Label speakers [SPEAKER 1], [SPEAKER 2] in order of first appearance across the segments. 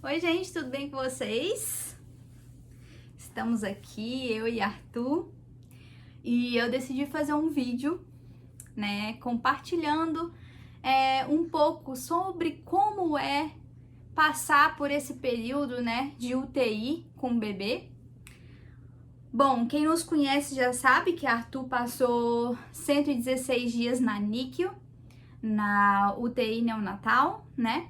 [SPEAKER 1] Oi, gente, tudo bem com vocês? Estamos aqui, eu e Arthur, e eu decidi fazer um vídeo, né, compartilhando um pouco sobre como é passar por esse período, né, de UTI com o bebê. Bom, quem nos conhece já sabe que Arthur passou 116 dias na NICU, na UTI neonatal, né?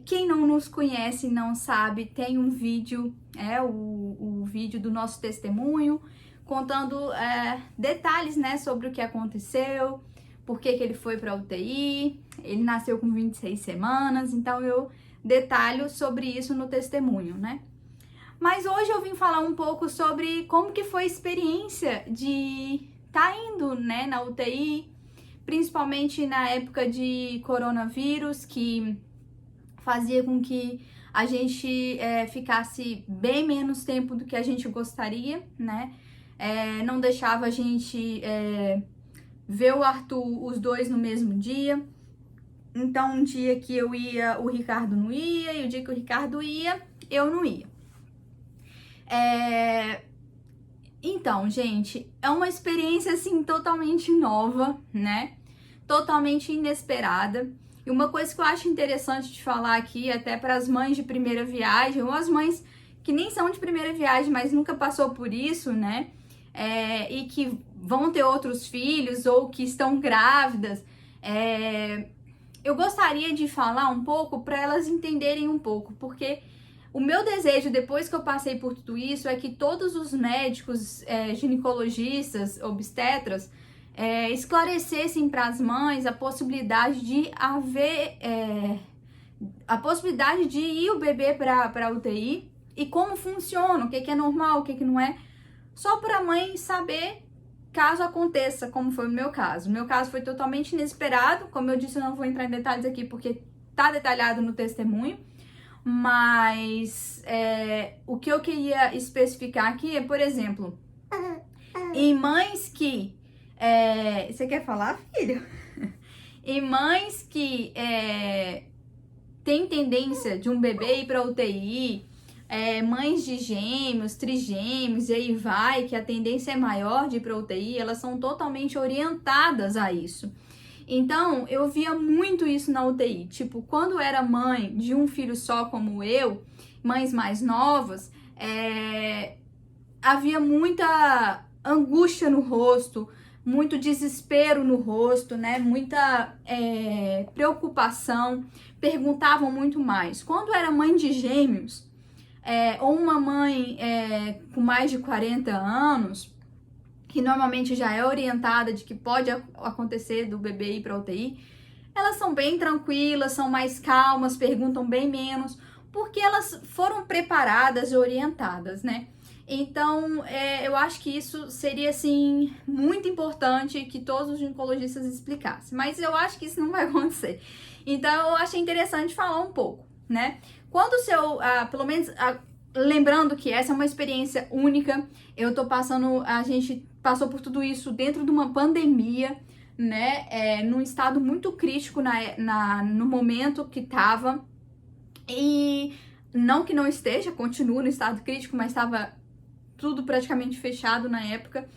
[SPEAKER 1] Quem não nos conhece e não sabe, tem um vídeo, o vídeo do nosso testemunho, contando detalhes, né, sobre o que aconteceu, por que ele foi para a UTI, ele nasceu com 26 semanas, então eu detalho sobre isso no testemunho, né? Mas hoje eu vim falar um pouco sobre como que foi a experiência de estar indo, né, na UTI, principalmente na época de coronavírus, que fazia com que a gente ficasse bem menos tempo do que a gente gostaria, né? Não deixava a gente ver o Arthur os dois no mesmo dia. Então, um dia que eu ia, o Ricardo não ia, e o dia que o Ricardo ia, eu não ia. Então, gente, é uma experiência, assim, totalmente nova, né? Totalmente inesperada. E uma coisa que eu acho interessante de falar aqui, até para as mães de primeira viagem, ou as mães que nem são de primeira viagem, mas nunca passou por isso, né? E que vão ter outros filhos ou que estão grávidas. Eu gostaria de falar um pouco para elas entenderem um pouco, porque o meu desejo, depois que eu passei por tudo isso, é que todos os médicos, ginecologistas, obstetras, esclarecessem para as mães a possibilidade de haver, a possibilidade de ir o bebê para a UTI e como funciona, o que é normal, o que não é, só para a mãe saber caso aconteça, como foi o meu caso. O meu caso foi totalmente inesperado, como eu disse, eu não vou entrar em detalhes aqui porque tá detalhado no testemunho, mas o que eu queria especificar aqui é, por exemplo, em mães que... você quer falar, filho? Em mães que têm tendência de um bebê ir para UTI, mães de gêmeos, trigêmeos, e aí vai, que a tendência é maior de ir para UTI, elas são totalmente orientadas a isso. Então, eu via muito isso na UTI. Tipo, quando eu era mãe de um filho só como eu, mães mais novas, havia muita angústia no rosto, muito desespero no rosto, né? Muita preocupação, perguntavam muito mais. Quando era mãe de gêmeos, ou uma mãe com mais de 40 anos, que normalmente já é orientada de que pode acontecer do bebê ir para UTI, elas são bem tranquilas, são mais calmas, perguntam bem menos, porque elas foram preparadas e orientadas, né? Então, eu acho que isso seria, assim, muito importante que todos os ginecologistas explicassem. Mas eu acho que isso não vai acontecer. Então, eu achei interessante falar um pouco, né? Quando o seu, pelo menos, lembrando que essa é uma experiência única, a gente passou por tudo isso dentro de uma pandemia, né? Num estado muito crítico no momento que tava. E não que não esteja, continua no estado crítico, mas estava tudo praticamente fechado na época.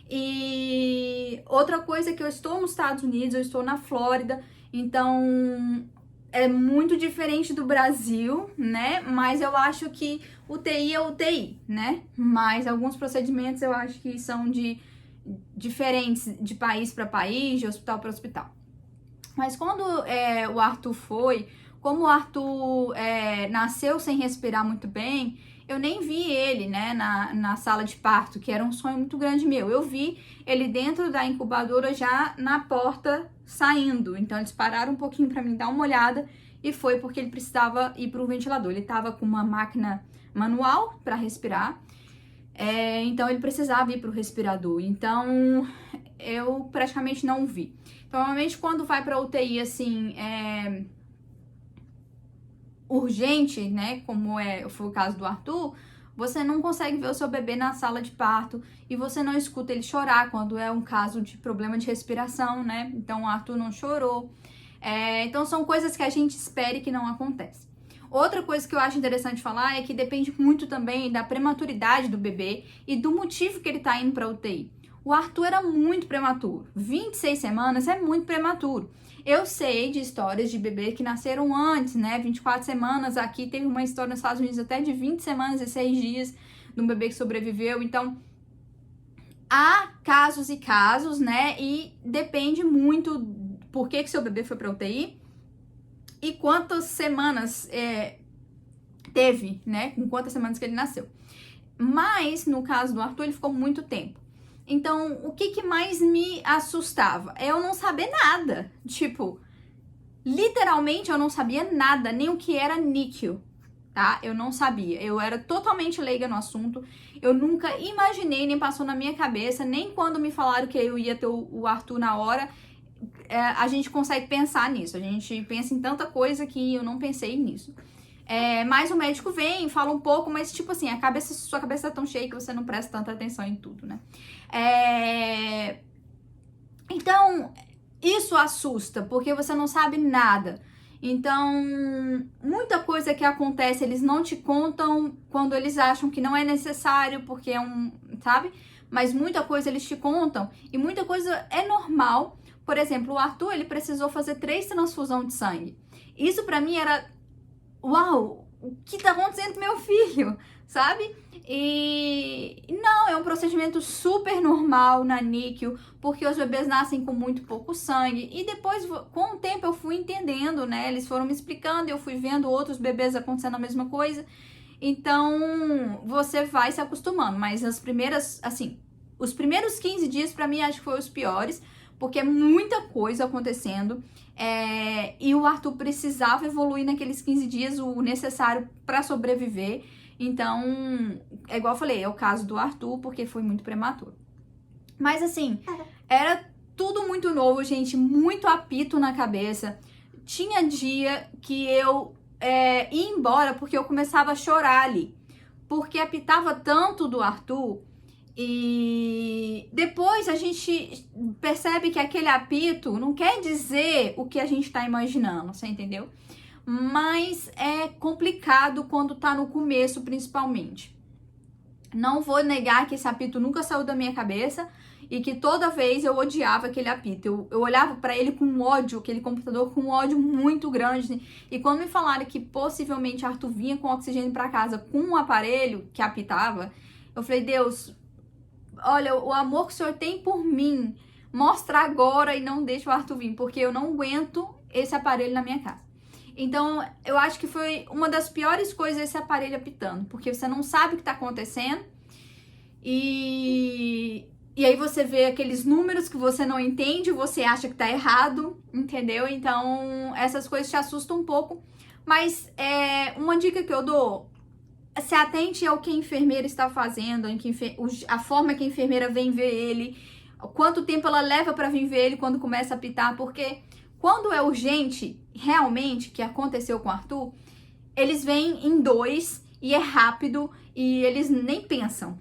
[SPEAKER 1] E outra coisa é que eu estou nos Estados Unidos, eu estou na Flórida, então é muito diferente do Brasil, né? Mas eu acho que UTI é UTI, né? Mas alguns procedimentos eu acho que são diferentes de país para país, de hospital para hospital. Mas quando o Arthur foi, como o Arthur nasceu sem respirar muito bem, eu nem vi ele, né, na sala de parto, que era um sonho muito grande meu. Eu vi ele dentro da incubadora já na porta saindo. Então eles pararam um pouquinho para mim dar uma olhada e foi porque ele precisava ir para o ventilador. Ele estava com uma máquina manual para respirar, então ele precisava ir para o respirador. Então eu praticamente não vi. Então, normalmente quando vai para UTI assim, urgente, né, como foi o caso do Arthur, você não consegue ver o seu bebê na sala de parto e você não escuta ele chorar quando é um caso de problema de respiração, né? Então o Arthur não chorou. Então são coisas que a gente espera e que não acontecem. Outra coisa que eu acho interessante falar é que depende muito também da prematuridade do bebê e do motivo que ele tá indo pra UTI. O Arthur era muito prematuro. 26 semanas é muito prematuro. Eu sei de histórias de bebês que nasceram antes, né? 24 semanas. Aqui teve uma história nos Estados Unidos até de 20 semanas e 6 dias de um bebê que sobreviveu. Então, há casos e casos, né? E depende muito por que seu bebê foi pra UTI e quantas semanas teve, né? Com quantas semanas que ele nasceu. Mas, no caso do Arthur, ele ficou muito tempo. Então, o que mais me assustava? É eu não saber nada. Tipo, literalmente eu não sabia nada, nem o que era níquel, tá? Eu não sabia. Eu era totalmente leiga no assunto. Eu nunca imaginei, nem passou na minha cabeça, nem quando me falaram que eu ia ter o Arthur na hora, a gente consegue pensar nisso. A gente pensa em tanta coisa que eu não pensei nisso. Mas o médico vem, fala um pouco, mas tipo assim, sua cabeça é tão cheia que você não presta tanta atenção em tudo, né? Então, isso assusta, porque você não sabe nada. Então, muita coisa que acontece, eles não te contam quando eles acham que não é necessário, porque sabe? Mas muita coisa eles te contam, e muita coisa é normal. Por exemplo, o Arthur, ele precisou fazer 3 transfusões de sangue. Isso pra mim era... Uau, o que tá acontecendo com meu filho, sabe? E não, é um procedimento super normal na NICU, porque os bebês nascem com muito pouco sangue. E depois, com o tempo, eu fui entendendo, né? Eles foram me explicando, eu fui vendo outros bebês acontecendo a mesma coisa. Então, você vai se acostumando. Mas as primeiras, assim, os primeiros 15 dias, pra mim, acho que foram os piores, porque é muita coisa acontecendo. E o Arthur precisava evoluir naqueles 15 dias o necessário para sobreviver. Então, é igual eu falei, é o caso do Arthur, porque foi muito prematuro. Mas assim, era tudo muito novo, gente, muito apito na cabeça. Tinha dia que eu ia embora porque eu começava a chorar ali. Porque apitava tanto do Arthur. E depois a gente percebe que aquele apito não quer dizer o que a gente tá imaginando, você entendeu? Mas é complicado quando tá no começo, principalmente. Não vou negar que esse apito nunca saiu da minha cabeça e que toda vez eu odiava aquele apito. Eu olhava pra ele com ódio, aquele computador com ódio muito grande. E quando me falaram que possivelmente Arthur vinha com oxigênio pra casa com um aparelho que apitava, eu falei, Deus, olha, o amor que o Senhor tem por mim, mostra agora e não deixa o Arthur vir, porque eu não aguento esse aparelho na minha casa. Então, eu acho que foi uma das piores coisas esse aparelho apitando, porque você não sabe o que tá acontecendo e aí você vê aqueles números que você não entende, você acha que tá errado, entendeu? Então, essas coisas te assustam um pouco, mas uma dica que eu dou: se atente ao que a enfermeira está fazendo, a forma que a enfermeira vem ver ele, quanto tempo ela leva para vir ver ele quando começa a apitar, porque quando é urgente, realmente, que aconteceu com o Arthur, eles vêm em 2 e é rápido e eles nem pensam.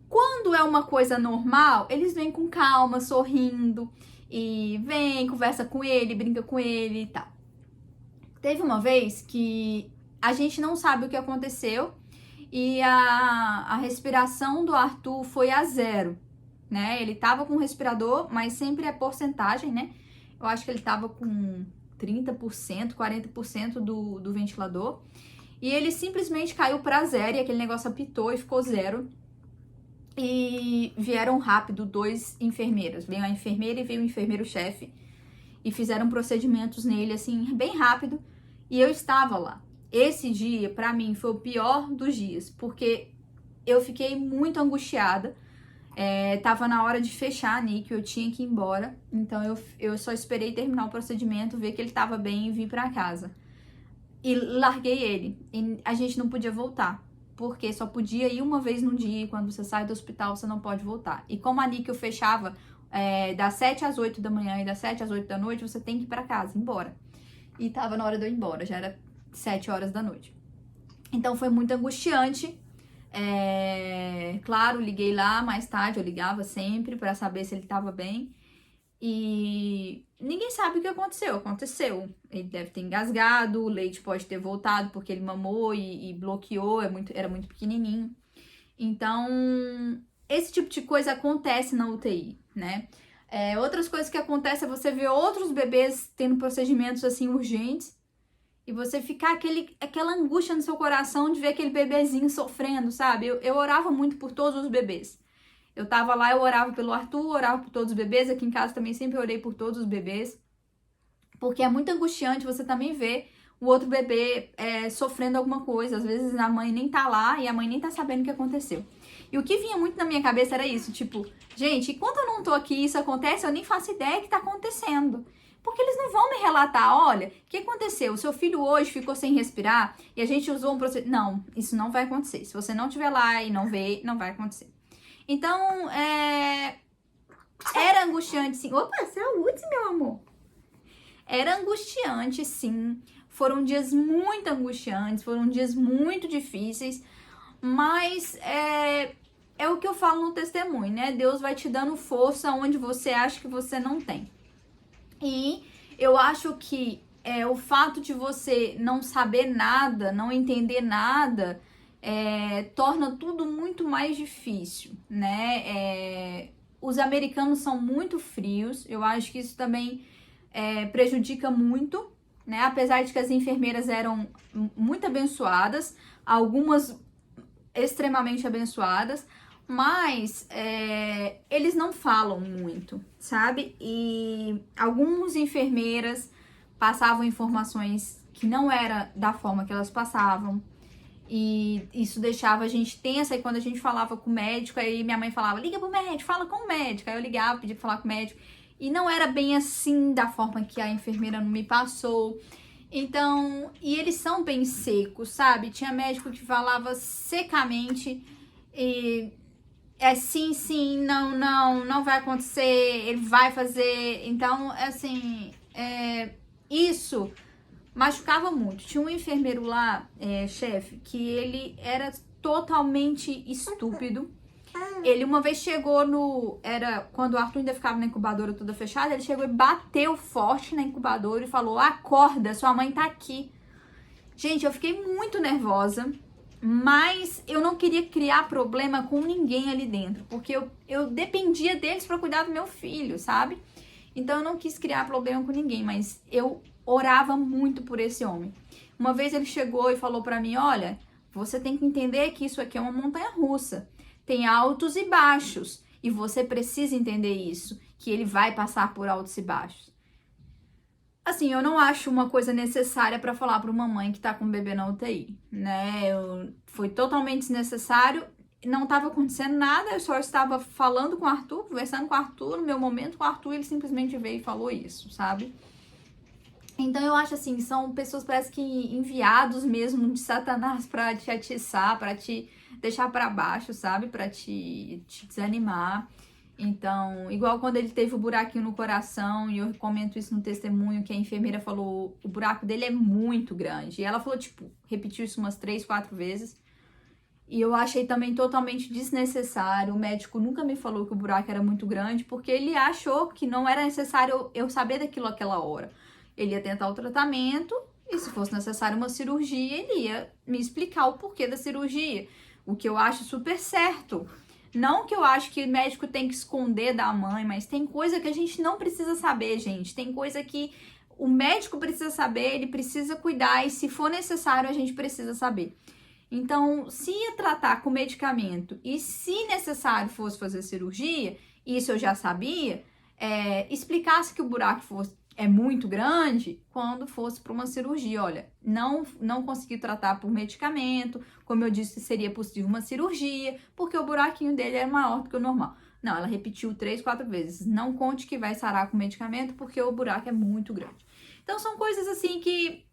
[SPEAKER 1] Quando é uma coisa normal, eles vêm com calma, sorrindo, e vem, conversa com ele, brinca com ele e tal. Teve uma vez que a gente não sabe o que aconteceu e a respiração do Arthur foi a 0, né? Ele tava com respirador, mas sempre é porcentagem, né? Eu acho que ele tava com 30%, 40% do ventilador. E ele simplesmente caiu pra 0 e aquele negócio apitou e ficou 0. E vieram rápido 2 enfermeiras. Veio a enfermeira e veio o enfermeiro-chefe. E fizeram procedimentos nele, assim, bem rápido. E eu estava lá. Esse dia, pra mim, foi o pior dos dias. Porque eu fiquei muito angustiada. Tava na hora de fechar a NICU, eu tinha que ir embora. Então eu só esperei terminar o procedimento, ver que ele tava bem e vir pra casa. E larguei ele. E a gente não podia voltar, porque só podia ir uma vez no dia. E quando você sai do hospital, você não pode voltar. E como a NICU fechava das 7 às 8 da manhã e das 7 às 8 da noite, você tem que ir pra casa, embora. E tava na hora de eu ir embora, já era 7 horas da noite. Então foi muito angustiante. Claro, liguei lá mais tarde, eu ligava sempre pra saber se ele tava bem. E ninguém sabe o que aconteceu. Aconteceu. Ele deve ter engasgado, o leite pode ter voltado porque ele mamou e bloqueou, era muito pequenininho. Então, esse tipo de coisa acontece na UTI, né? Outras coisas que acontecem é você ver outros bebês tendo procedimentos assim urgentes e você ficar aquela angústia no seu coração de ver aquele bebezinho sofrendo, sabe? Eu orava muito por todos os bebês. Eu tava lá, eu orava pelo Arthur, orava por todos os bebês. Aqui em casa também sempre orei por todos os bebês. Porque é muito angustiante você também ver o outro bebê sofrendo alguma coisa. Às vezes a mãe nem tá lá e a mãe nem tá sabendo o que aconteceu. E o que vinha muito na minha cabeça era isso, tipo, gente, enquanto eu não tô aqui e isso acontece, eu nem faço ideia que tá acontecendo. Porque eles não vão me relatar, olha, o que aconteceu? O seu filho hoje ficou sem respirar e a gente usou um procedimento. Não, isso não vai acontecer. Se você não estiver lá e não ver, não vai acontecer. Então, era angustiante, sim. Opa, saúde, meu amor. Era angustiante, sim. Foram dias muito angustiantes, foram dias muito difíceis, mas é o que eu falo no testemunho, né? Deus vai te dando força onde você acha que você não tem. E eu acho que o fato de você não saber nada, não entender nada, torna tudo muito mais difícil, né? Os americanos são muito frios, eu acho que isso também prejudica muito, né? Apesar de que as enfermeiras eram muito abençoadas, algumas extremamente abençoadas, mas eles não falam muito, sabe? E algumas enfermeiras passavam informações que não era da forma que elas passavam. E isso deixava a gente tensa, e quando a gente falava com o médico, aí minha mãe falava, liga pro médico, fala com o médico. Aí eu ligava, pedia pra falar com o médico. E não era bem assim, da forma que a enfermeira me passou. Então, e eles são bem secos, sabe? Tinha médico que falava secamente e sim, sim, não, não, não vai acontecer, ele vai fazer. Então, assim, isso machucava muito. Tinha um enfermeiro lá, chefe, que ele era totalmente estúpido. Ele uma vez chegou quando o Arthur ainda ficava na incubadora toda fechada, ele chegou e bateu forte na incubadora e falou, acorda, sua mãe tá aqui. Gente, eu fiquei muito nervosa, mas eu não queria criar problema com ninguém ali dentro, porque eu dependia deles para cuidar do meu filho, sabe? Então eu não quis criar problema com ninguém, mas eu orava muito por esse homem. Uma vez ele chegou e falou para mim, olha, você tem que entender que isso aqui é uma montanha-russa. Tem altos e baixos, e você precisa entender isso, que ele vai passar por altos e baixos. Assim, eu não acho uma coisa necessária para falar para uma mãe que tá com um bebê na UTI, né? Foi totalmente desnecessário, não estava acontecendo nada, eu só estava falando com o Arthur, conversando com o Arthur, no meu momento com o Arthur, ele simplesmente veio e falou isso, sabe? Então eu acho assim, são pessoas parece que enviados mesmo de Satanás para te atiçar, para te deixar para baixo, sabe? Para te desanimar. Então, igual quando ele teve o buraquinho no coração, e eu comento isso no testemunho, que a enfermeira falou, o buraco dele é muito grande. E ela falou, tipo, repetiu isso umas 3, 4 vezes. E eu achei também totalmente desnecessário. O médico nunca me falou que o buraco era muito grande, porque ele achou que não era necessário eu saber daquilo àquela hora. Ele ia tentar o tratamento, e se fosse necessário uma cirurgia, ele ia me explicar o porquê da cirurgia. O que eu acho super certo. Não que eu acho que o médico tem que esconder da mãe, mas tem coisa que a gente não precisa saber, gente. Tem coisa que o médico precisa saber, ele precisa cuidar, e se for necessário, a gente precisa saber. Então, se ia tratar com medicamento e se necessário fosse fazer cirurgia, isso eu já sabia, explicasse que o buraco é muito grande quando fosse para uma cirurgia. Olha, não consegui tratar por medicamento, como eu disse, seria possível uma cirurgia, porque o buraquinho dele era maior do que o normal. Não, ela repetiu 3, 4 vezes. Não conte que vai sarar com medicamento, porque o buraco é muito grande. Então, são coisas assim que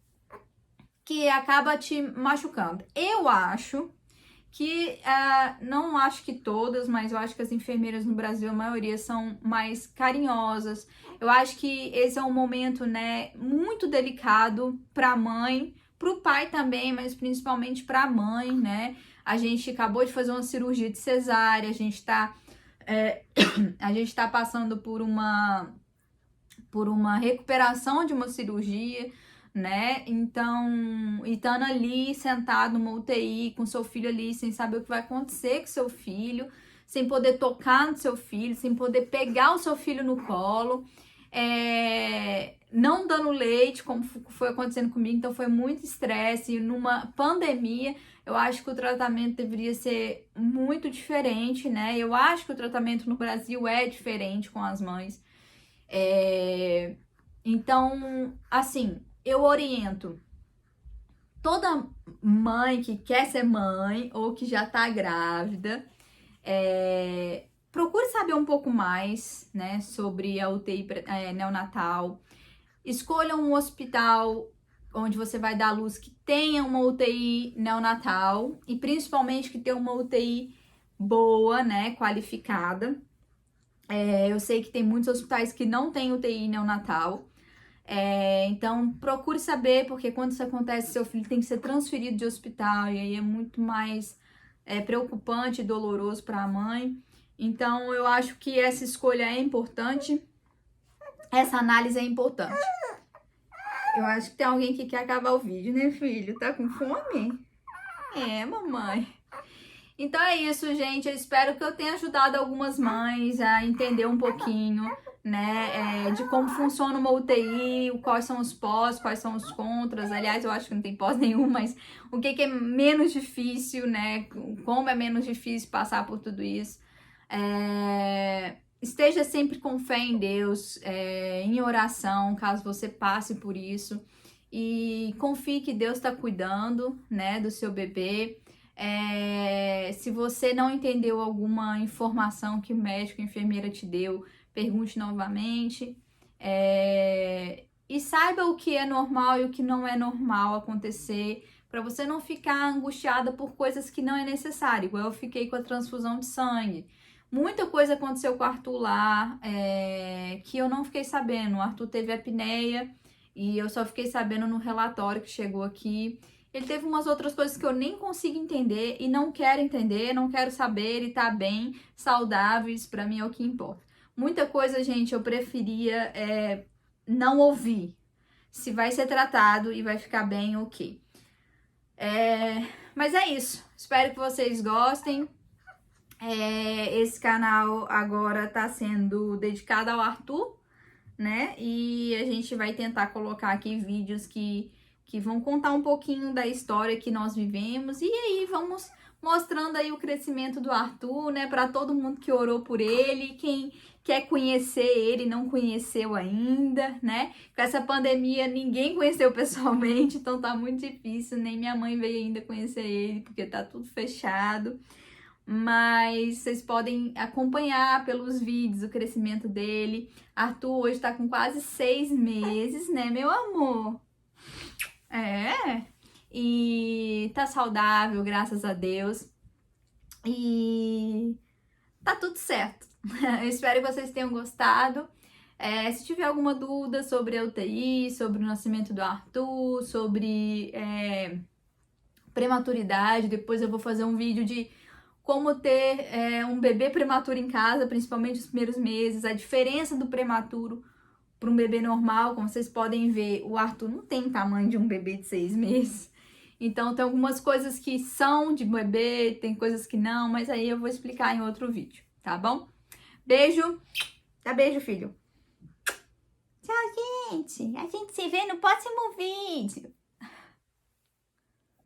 [SPEAKER 1] acaba te machucando. Eu acho que, não acho que todas, mas eu acho que as enfermeiras no Brasil, a maioria, são mais carinhosas. Eu acho que esse é um momento, né, muito delicado para a mãe, para o pai também, mas principalmente para a mãe, né? A gente acabou de fazer uma cirurgia de cesárea, a gente tá passando por por uma recuperação de uma cirurgia, né? Então, e estando ali sentado numa UTI com seu filho ali, sem saber o que vai acontecer com seu filho, sem poder tocar no seu filho, sem poder pegar o seu filho no colo, não dando leite, como foi acontecendo comigo, então foi muito estresse. E numa pandemia, eu acho que o tratamento deveria ser muito diferente, né? Eu acho que o tratamento no Brasil é diferente com as mães. Então, assim, eu oriento toda mãe que quer ser mãe ou que já tá grávida, procure saber um pouco mais, né, sobre a UTI neonatal. Escolha um hospital onde você vai dar à luz que tenha uma UTI neonatal e principalmente que tenha uma UTI boa, né, qualificada. Eu sei que tem muitos hospitais que não tem UTI neonatal. Então, procure saber, porque quando isso acontece, seu filho tem que ser transferido de hospital e aí é muito mais preocupante e doloroso para a mãe. Então, eu acho que essa escolha é importante, essa análise é importante. Eu acho que tem alguém que quer acabar o vídeo, né, filho? Tá com fome? Mamãe. Então é isso, gente. Eu espero que eu tenha ajudado algumas mães a entender um pouquinho, né, de como funciona uma UTI, quais são os pós, quais são os contras. Aliás, eu acho que não tem pós nenhum, mas o que é menos difícil, né? Como é menos difícil passar por tudo isso. Esteja sempre com fé em Deus, em oração, caso você passe por isso. E confie que Deus está cuidando, né, do seu bebê. Se você não entendeu alguma informação que o médico, a enfermeira te deu, pergunte novamente. E saiba o que é normal e o que não é normal acontecer, para você não ficar angustiada por coisas que não é necessário. Igual eu fiquei com a transfusão de sangue. Muita coisa aconteceu com o Arthur lá, que eu não fiquei sabendo. O Arthur teve apneia e eu só fiquei sabendo no relatório que chegou aqui. Ele teve umas outras coisas que eu nem consigo entender e não quero entender, não quero saber. Ele tá bem, saudável, isso pra mim é o que importa. Muita coisa, gente, eu preferia não ouvir. Se vai ser tratado e vai ficar bem, ok. Mas é isso. Espero que vocês gostem. Esse canal agora tá sendo dedicado ao Arthur, né? E a gente vai tentar colocar aqui vídeos que vão contar um pouquinho da história que nós vivemos. E aí vamos mostrando aí o crescimento do Arthur, né? Para todo mundo que orou por ele, quem quer conhecer ele não conheceu ainda, né? Com essa pandemia ninguém conheceu pessoalmente, então tá muito difícil. Nem minha mãe veio ainda conhecer ele, porque tá tudo fechado. Mas vocês podem acompanhar pelos vídeos o crescimento dele. Arthur hoje tá com quase 6 meses, né, meu amor? E tá saudável, graças a Deus. E tá tudo certo. Eu espero que vocês tenham gostado. Se tiver alguma dúvida sobre a UTI, sobre o nascimento do Arthur, sobre prematuridade, depois eu vou fazer um vídeo de como ter um bebê prematuro em casa, principalmente os primeiros meses, a diferença do prematuro para um bebê normal. Como vocês podem ver, o Arthur não tem tamanho de um bebê de 6 meses. Então tem algumas coisas que são de bebê, tem coisas que não, mas aí eu vou explicar em outro vídeo, tá bom? Beijo, dá beijo, filho. Tchau, gente. A gente se vê no próximo vídeo.